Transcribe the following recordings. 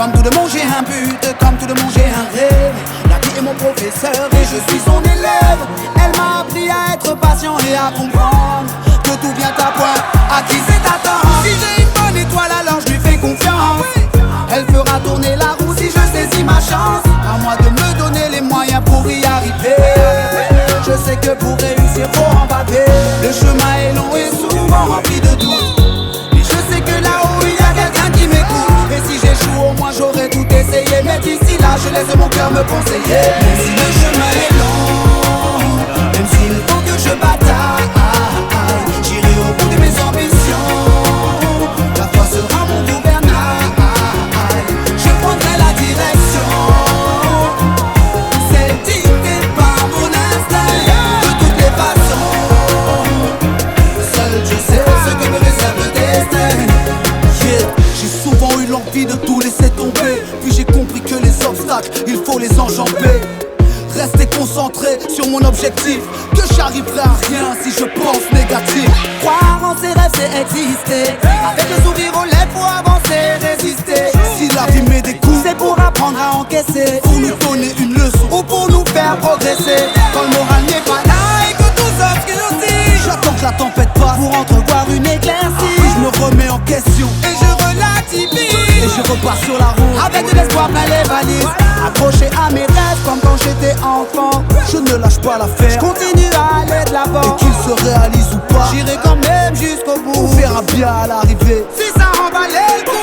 Comme tout le monde j'ai un but, comme tout le monde j'ai un rêve. La vie est mon professeur et je suis son élève. Elle m'a appris à être patient et à comprendre que tout vient à point, à qui c'est attendre. Si j'ai une bonne étoile alors je lui fais confiance. Elle fera tourner la roue si je saisis ma chance. À moi de me donner les moyens pour y arriver. Je sais que pour réussir faut en baver. Le chemin est long et souvent rempli de doutes. Mais je sais que là-haut il y a quelqu'un qui m'écoute. Et si j'échoue au moins j'aurais tout essayé. Mais d'ici là je laisse mon cœur me conseiller. Même si le chemin est long, même s'il faut que je bataille, j'irai au bout de mes ambitions. La foi sera mon gouvernail. Je prendrai la direction, celle dictée par mon instinct. De toutes les façons, seul je sais ce que me réserve le destin. Yeah. J'ai souvent eu l'envie de tout laisser tomber. Puis j'ai compris que les obstacles, il faut les enjamber. Rester concentré sur mon objectif, que j'arriverai à rien si je pense négatif. Croire en ses rêves c'est exister. Avec le sourire aux lèvres faut avancer, résister. Si la vie met des coups, c'est pour apprendre à encaisser. Pour nous donner une leçon ou pour nous faire progresser. Quand le moral n'est pas là et que tout s'obscure aussi, j'attends que la tempête passe pour entrevoir une éclaircie. Puis je me remets en question et je relativise. Et je repars sur la route avec de l'espoir plein les valises. Accroché à mes rêves comme quand j'étais enfant. Je ne lâche pas l'affaire, je continue à aller de l'avant. Et qu'il se réalise ou pas, j'irai quand même jusqu'au bout. On verra bien à l'arrivée si ça remballait le coup.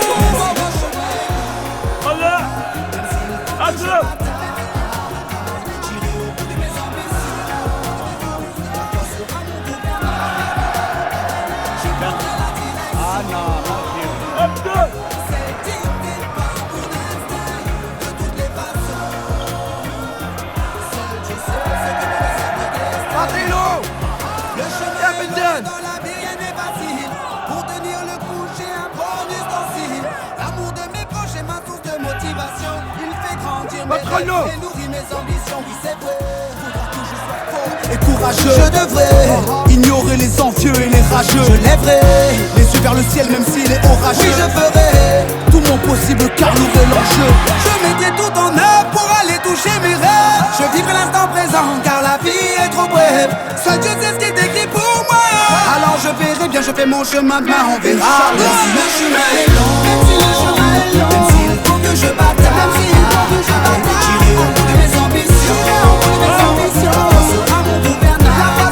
Et nourrit mes ambitions, oui c'est vrai. Faudra que je sois fort et courageux. Je devrais ignorer les envieux et les rageux. Je lèverai les yeux vers le ciel même s'il est orageux. Oui je ferai tout mon possible car nous est l'enjeu. Je mettais tout en œuvre pour aller toucher mes rêves. Je vivrai l'instant présent car la vie est trop brève. Seul Dieu sait ce qui est écrit pour moi. Alors je verrai bien, je fais mon chemin, demain on verra. Même si le chemin est long, même si le chemin est long, même s'il faut que je bataille, même s'il faut que je bataille, j'irai au bout de mes ambitions. La foi sera mon gouvernail.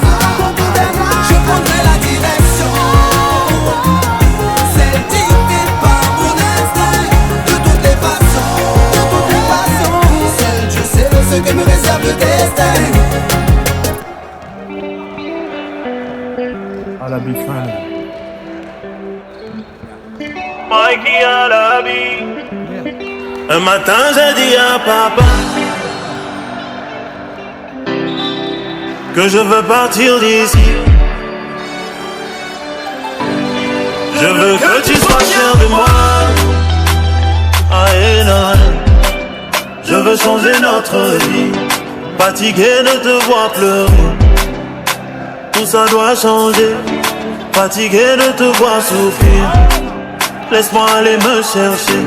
Je prendrai la direction, celle dictée par mon instinct. De toutes les façons, seul je sais ce que me réserve le destin. À la big fan. Mikey à la vie. Un matin j'ai dit à papa que je veux partir d'ici. Je veux que tu sois fier de moi. Ah et non, je veux changer notre vie. Fatigué de te voir pleurer, tout ça doit changer. Fatigué de te voir souffrir, laisse-moi aller me chercher.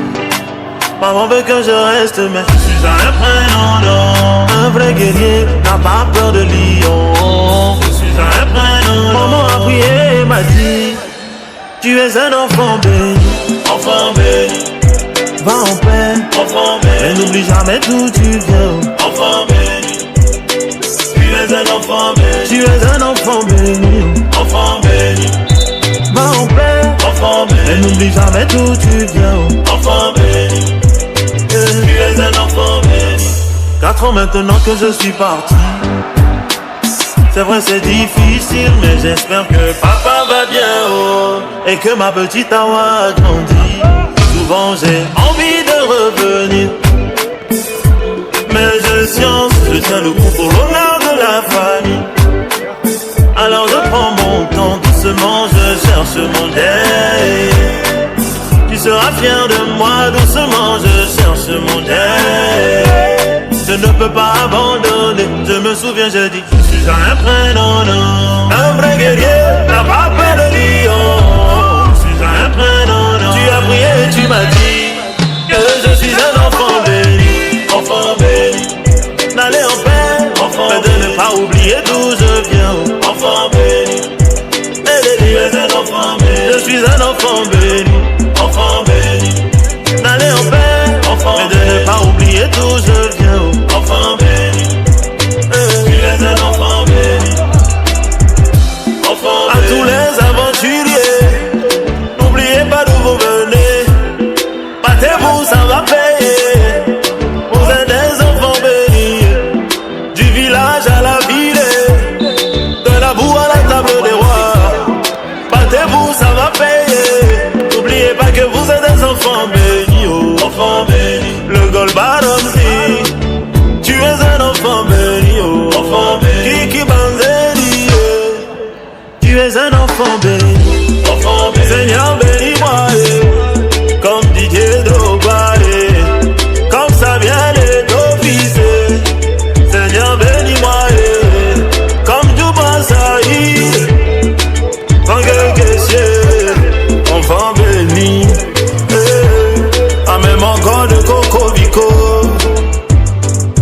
Maman veut que je reste mais je suis un prénom. Un vrai guerrier n'a pas peur de lion. Je suis un prénom. Maman a prié et m'a dit tu es un enfant béni. Enfant béni. Va en paix. Enfant béni. Mais n'oublie jamais d'où tu viens. Enfant béni. Tu es un enfant béni. Tu es un enfant béni. Enfant béni. Va en paix. Enfant béni. Mais n'oublie jamais d'où tu viens. Enfant béni. Tu es un enfant béni. 4 ans maintenant que je suis parti. C'est vrai c'est difficile mais j'espère que papa va bien et que ma petite Awa a grandi. Souvent j'ai envie de revenir, mais je tiens le coup pour l'honneur de la famille. Alors je prends mon temps doucement, je cherche mon deuil. Tu seras fier de moi doucement, je cherche mon deuil. Je ne peux pas abandonner, je me souviens je dis je suis un prénom, un vrai guerrier, n'a pas peur de lion. Je suis un prénom, tu as prié et tu m'as dit que je suis un béni, enfant béni. D'aller en paix, enfant mais de ne pas oublier d'où je viens, enfant béni. Tu es un enfant béni, enfant béni. À tous les aventuriers, n'oubliez pas d'où vous venez. Battez-vous, ça va payer. Vous êtes des enfants bénis, du village à la ville, de la boue à la table des rois. Battez-vous, ça va payer. N'oubliez pas que vous êtes des enfants bénis, oh, enfants bénis. Le Golbaromsi, tu es un enfant béni, oh, enfant béni. Kiki Banzeri, tu es un enfant béni, enfant béni. Seigneur bénis-moi, comme Didier Drogba, comme Samuel Eto'o-Fils. Seigneur bénis-moi, comme Djouba Saïd, Franck Kessié, enfant béni. Ah, même encore de Coco Vico.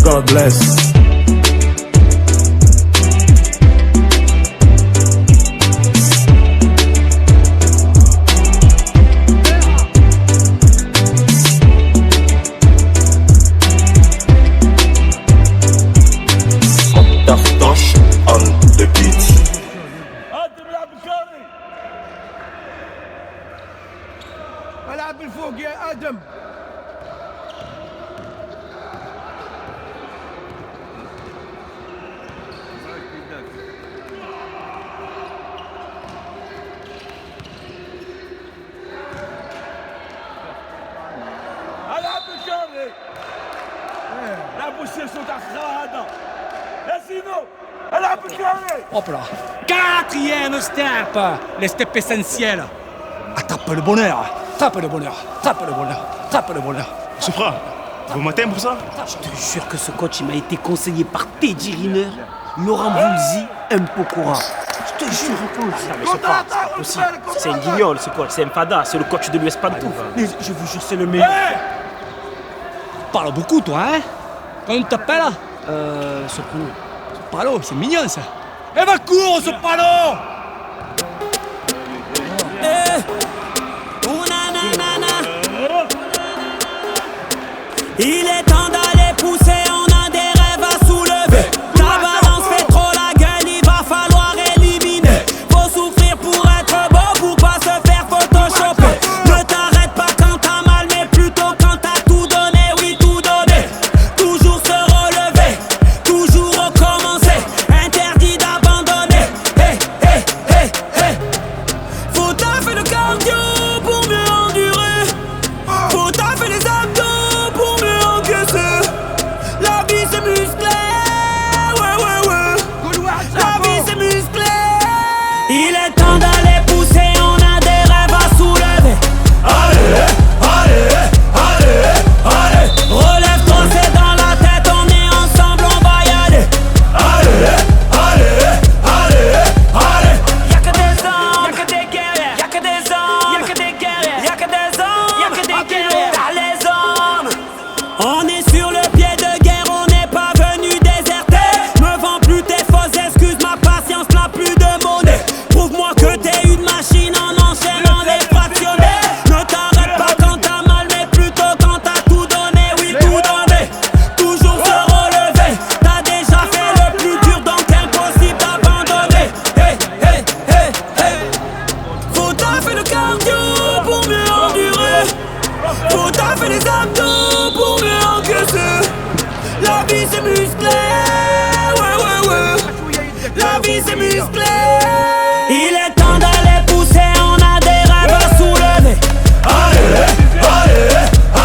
God bless. Tosh on the beat. العب بالفوق يا ادم. العب بالكاري. لا بوشي صوت هذا. يا سينو العب بالكاري. Hop là. Quatrième step. Le step essentiel. Attrape le bonheur. Attrape le bonheur. Attrape le bonheur. Attrape le bonheur. Soufra, vous m'attendez pour ça? Je te jure que ce coach il m'a été conseillé par Teddy Riner, Laurent Boulzy, M. Pokora. Je te jure. Mais Soufra, c'est pas possible. C'est un guignol ce coach, c'est un fada, c'est le coach de l'US Pantouf. Mais je vous jure, c'est le meilleur. Parle beaucoup, toi, hein? Comment tu t'appelles? Soprano. Soprano, c'est mignon, ça. Eh ben, cours, Soprano! Il est temps d'aller pousser, on a des rêves à soulever. Ta balance fait trop la gueule, il va falloir éliminer. Faut souffrir pour être beau, pour pas se faire photoshopper. Ne t'arrête pas quand t'as mal, mais plutôt quand t'as tout donné, oui tout donné. Toujours se relever, toujours recommencer. Interdit d'abandonner. Hey, hey, hey, hey. Faut taffer le cardio pour mieux endurer. Faut taffer les abdos. La vie c'est musclé, ouais ouais ouais. La vie c'est musclé. Il est temps d'aller pousser, on a des rêves à soulever. Allez, allez, allez, allez. Relève-toi, c'est dans la tête, on est ensemble, on va y aller. Allez, allez, allez, allez. Y'a que des hommes, y'a que des guerriers, y'a que des hommes, y'a que des guerriers, y'a que des hommes, y'a que des guerriers. T'as les hommes. On est sur le pied de guerre, on n'est pas venu déserter. Me vends plus tes fausses excuses, ma patience n'a plus de monnaie. Prouve-moi que t'es une machine en enchaînant les fractionnés. Ne t'arrête pas quand t'as mal, mais plutôt quand t'as tout donné, oui tout donné. Toujours se relever, t'as déjà fait le plus dur, donc impossible d'abandonner. Hey, hey, hey, hey. Faut taffer le cardio pour mieux endurer. Faut taffer les abdos pour mieux encaisser. La vie c'est musclé, ouais ouais ouais. La vie c'est musclé. Il est temps d'aller pousser, on a des rêves à soulever. Allez, allez,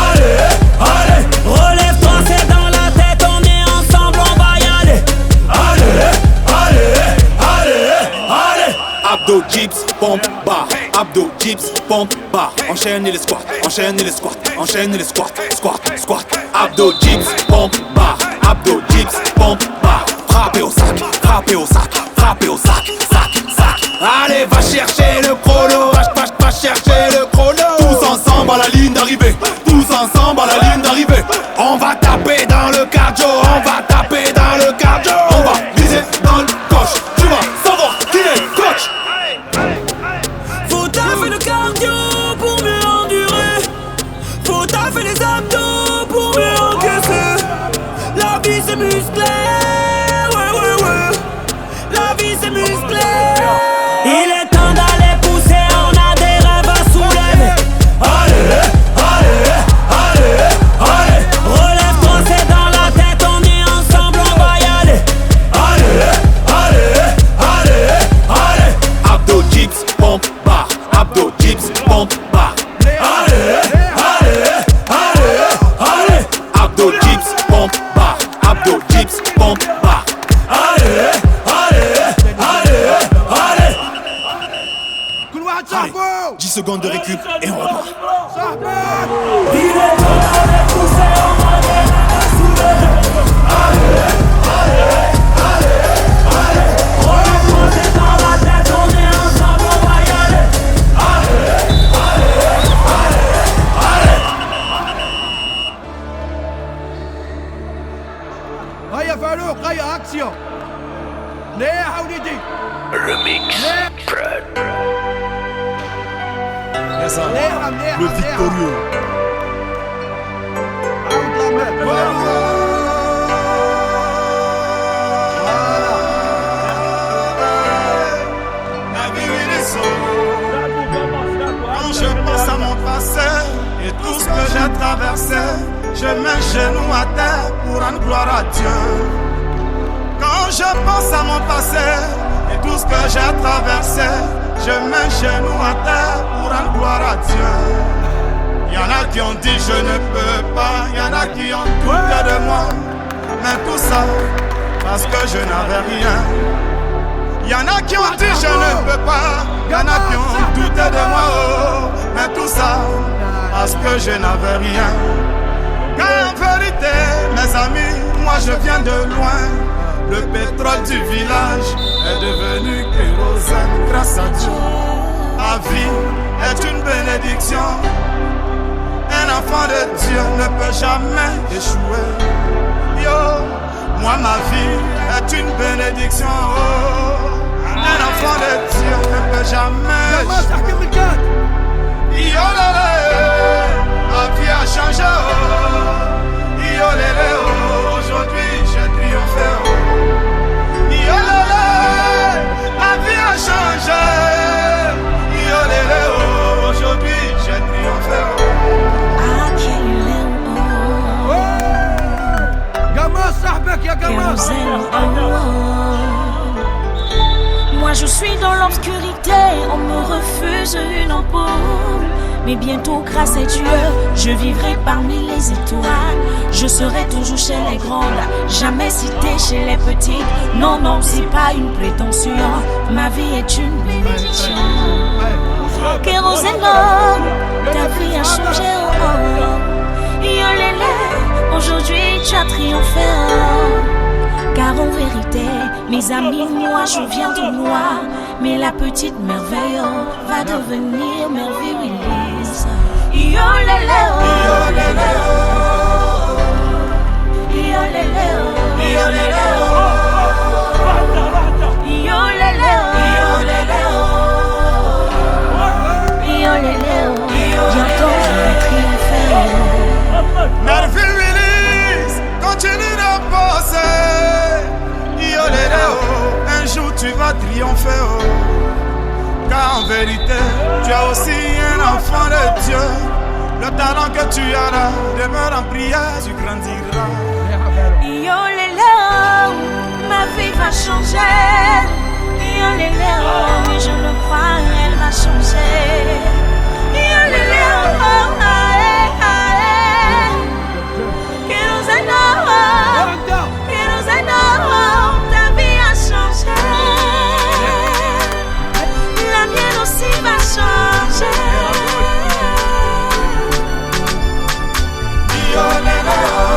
allez, allez. Relève-toi, c'est dans la tête, on est ensemble, on va y aller. Allez, allez, allez, allez. Abdo, dips, pompe, bar. Abdo, dips, pompe, bar. Enchaîne les squats, enchaîne les squats, enchaîne les squats, squat, squat. Abdo, dips, pompe, bar. Abdo, dips, pompe, bar. Frappez au sac, frappez au sac, frappez au sac, sac, sac. Allez, va chercher le chrono, va chercher le chrono. Tous ensemble à la ligne d'arrivée, tous ensemble à la ligne d'arrivée. On va taper dans le cardio, on va taper dans le cardio. On va viser dans le coche, tu vas savoir qui est coach. Faut taffer le cardio pour secondes de récup et on repart. Il est temps d'aller pousser, on a des rêves à soulever. Allez, allez, allez, allez. On est posé dans la tête, on est ensemble, on va y aller. Allez, allez, allez, allez. هيا فاروق هيا اكسيون ليه وليدي Remix Brad. Le victorieux. Quand je pense à mon passé et tout ce que j'ai traversé, je mets genoux à terre pour rendre gloire à Dieu. Quand je pense à mon passé et tout ce que j'ai traversé, je mets genoux à terre pour rendre gloire à Dieu. Y'en a qui ont dit je ne peux pas, y'en a qui ont douté de moi, mais tout ça parce que je n'avais rien. Y'en a qui ont dit je ne peux pas, y'en a qui ont douté de moi, oh, mais tout ça parce que je n'avais rien. Car en vérité, mes amis, moi je viens de loin. Le pétrole du village est devenu kérosène grâce à Dieu. La vie est une bénédiction. Un enfant de Dieu ne peut jamais échouer. Yo, moi ma vie est une bénédiction. Oh, un enfant de Dieu ne peut jamais échouer. Yo, la vie a changé. Oh, yo, oh, aujourd'hui j'ai triomphé. Oh. La vie a changé. Aujourd'hui j'ai triomphé. Moi je suis dans l'obscurité, on me refuse une ampoule. Mais bientôt grâce à Dieu, je vivrai parmi les étoiles. Je serai toujours chez les grandes, jamais cité chez les petites. Non, non, c'est pas une prétention, ma vie est une bénédiction. Kérosène, ta vie a changé, oh, oh. Yolélé, aujourd'hui tu as triomphé, oh. Car en vérité, mes amis, moi je viens de noir. Mais la petite merveille, oh, va devenir merveille Willis. Yolélé, oh, yolélé, oh. Yolélé, oh, yolélé, oh. Yolélé, oh, yolélé, oh. Yolélé, oh. Bientôt je vais triompher. Merveille Willis, continue de passer. Yolélé, oh. Un jour tu vas triompher, oh. Car en vérité, tu as aussi un enfant de Dieu. Le talent que tu as là, demeure en prière, tu grandiras. Yolélé, oh, ma vie va changer. Yolélé, oh, mais je le crois, elle va changer. Yolélé, oh, aïe, aïe. Kérosène, oh, kérosène, oh, ta vie a changé. La mienne aussi va changer. Yolélé, oh.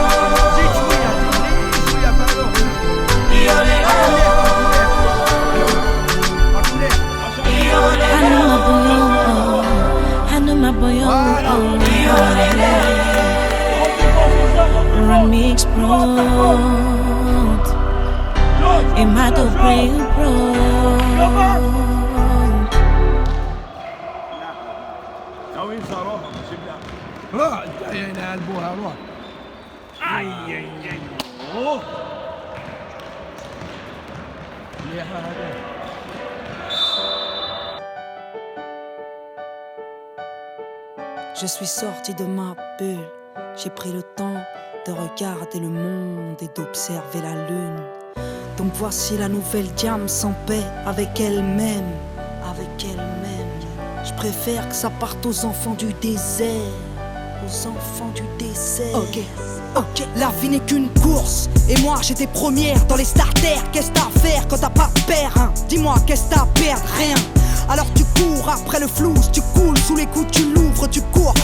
Remix Prod et ma dobré Prod. ناوي صراحة جيب لها روح هنا قلبوها روح اي اوه مليحة هذا. Je suis sorti de ma bulle, j'ai pris le temps de regarder le monde et d'observer la lune. Donc voici la nouvelle Diam sans paix avec elle-même, avec elle-même. Je préfère que ça parte aux enfants du désert, aux enfants du désert. Ok, la vie n'est qu'une course. Et moi j'étais première dans les starters. Qu'est-ce t'as à faire quand t'as pas de père, hein? Dis-moi, qu'est-ce t'as à perdre? Rien. Alors tu cours après le flou, tu coules sous les coups, tu l'ouvres, tu cours,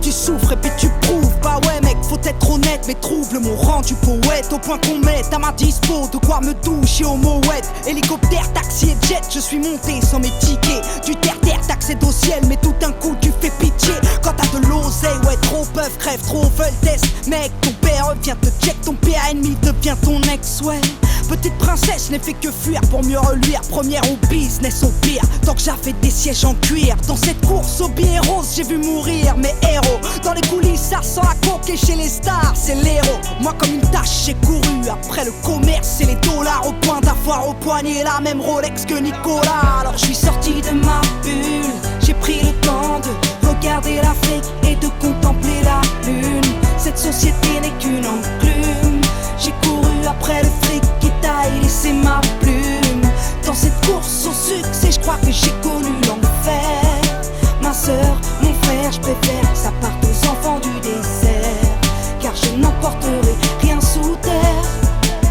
tu souffres et puis tu prouves. Bah ouais mec, faut être honnête, mais trouve le mot rendu poète au point qu'on mette à ma dispo de quoi me doucher au mouette. Hélicoptère, taxi et jet, je suis monté sans mes tickets. Du terre-terre, t'accèdes au ciel, mais tout d'un coup tu fais pitié. Quand t'as de l'oseille, ouais trop peuvent, crève, trop veulent test. Mec, ton père vient te check, ton père ennemi devient ton ex, ouais. Petite princesse n'ai fait que fuir pour mieux reluire. Première au business au pire, tant que j'avais des sièges en cuir. Dans cette course au billet rose, j'ai vu mourir mes héros. Dans les coulisses, ça sent la coke et chez les stars, c'est l'héros. Moi comme une tâche, j'ai couru après le commerce et les dollars. Au point d'avoir au poignet la même Rolex que Nicolas. Alors je suis sorti de ma bulle, j'ai pris le temps de regarder l'Afrique et de contempler la lune. Cette société n'est qu'une enclume. J'ai couru après le fric qui taille, laissé ma plume. Dans cette course au succès, je crois que j'ai connu l'enfer. Ma sœur, mon frère, je préfère que ça parte aux enfants du désert. Car je n'emporterai rien sous terre.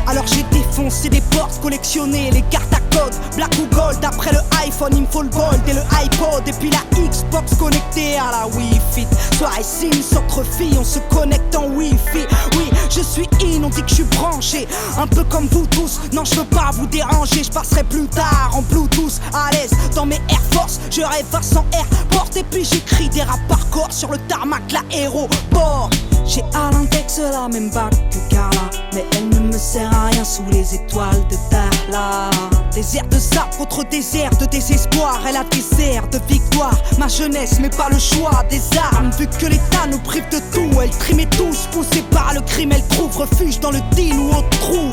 Alors j'ai défoncé des portes, collectionné les cartes à code. Black ou gold, après le iPhone, il me faut le gold et le iPod. Et puis la Xbox connectée à la Wi-Fi. Soirée Sims entre filles, on se connecte en Wi-Fi. Oui, je suis on dit que je suis branché. Un peu comme vous tous, non je veux pas vous déranger. Je passerai plus tard en Bluetooth, à l'aise dans mes Air Force. Je rêve à 100 airports. Et puis j'écris des rap hardcore sur le tarmac, l'aéroport. J'ai à l'index la même bac que Carla, mais elle ne me sert à rien sous les étoiles de Darla. Désert de sable contre désert de désespoir. Elle a des airs de victoire, ma jeunesse mais pas le choix des armes. Vu que l'État nous prive de tout, elle trimait tous. Poussée par le crime, elle trouve refuge dans le deal ou au trou.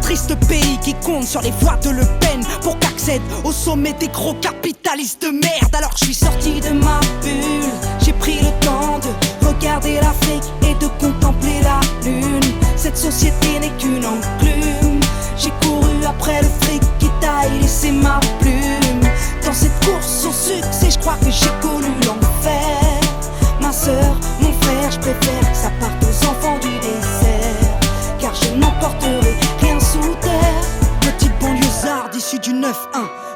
Triste pays qui compte sur les voies de Le Pen pour qu'accède au sommet des gros capitalistes de merde. Alors je suis sorti de ma bulle, j'ai pris le temps de regarder l'Afrique et de contempler la lune. Cette société n'est qu'une enclume. J'ai couru après le fric qui taille, laissé ma plume. Dans cette course au succès, je crois que j'ai connu l'enfer. Ma sœur, mon frère, je préfère que ça parte aux enfants du désert. Car je n'emporterai rien sous terre. Petite banlieusarde issue du 9-1.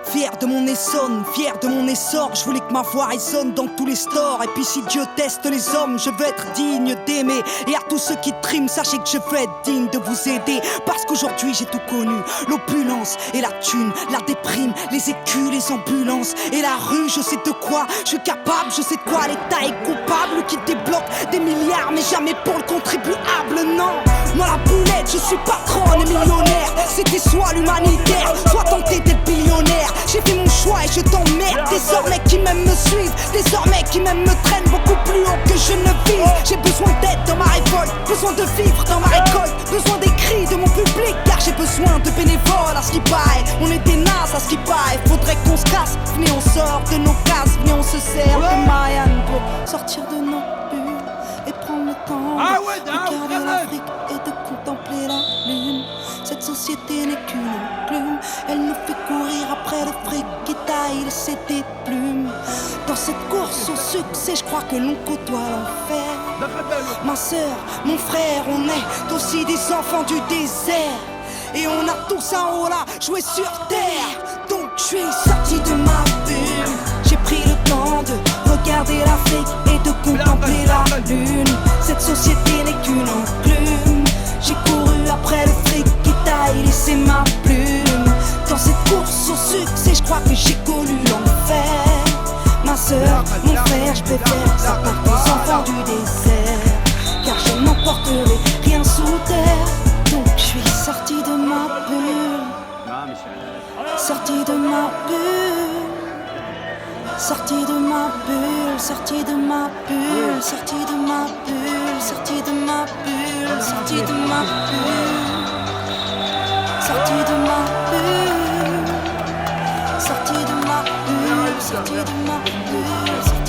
Fier de mon Essonne, fier de mon essor. Je voulais que ma voix résonne dans tous les stores. Et puis si Dieu teste les hommes, je veux être digne d'aimer. Et à tous ceux qui triment, sachez que je veux être digne de vous aider. Parce qu'aujourd'hui j'ai tout connu, l'opulence et la thune, la déprime, les écus, les ambulances et la rue. Je sais de quoi je suis capable, je sais de quoi l'État est coupable. Qui débloque des milliards mais jamais pour le contribuable, non. Moi la boulette, je suis patronne et millionnaire. C'était soit l'humanitaire, soit tenter d'être billionnaire. J'ai fait mon choix et je t'emmerde. Désormais qui m'aiment me suivent, désormais qui m'aiment me traînent beaucoup plus haut que je ne vise. J'ai besoin d'aide dans ma révolte, besoin de vivre dans ma récolte, besoin des cris de mon public car j'ai besoin de bénévoles. À ce qui paraît, on est des nazes à ce qui paraît. Faudrait qu'on se casse, venez on sort de nos cases, venez on se sert de Marianne pour sortir de nos bulles et prendre le temps de regarder l'Afrique et de contempler la lune. Cette société n'est qu'une enclume, elle nous fait courir après le fric qui taille, laisser des plumes. Dans cette course au succès, je crois que l'on côtoie l'enfer. Ma sœur, mon frère, on est aussi des enfants du désert. Et on a tous un rôle à jouer sur terre. Donc je suis sorti de ma bulle, j'ai pris le temps de regarder l'Afrique et de contempler la lune. Cette société n'est qu'une enclume. J'ai couru après le fric qui taille, laissé ma plume. Dans cette course au succès, je crois que j'ai connu l'enfer. Ma sœur, mon frère, je préfère que ça parte aux enfants du désert. Car je n'emporterai rien sous terre. Donc je suis sorti de ma bulle, sorti de ma bulle, sorti de ma bulle, sorti de ma bulle, sorti de ma bulle, sorti de ma bulle, sorti de ma bulle, sorti de ma bulle, sorti de ma bulle, sorti de ma bulle.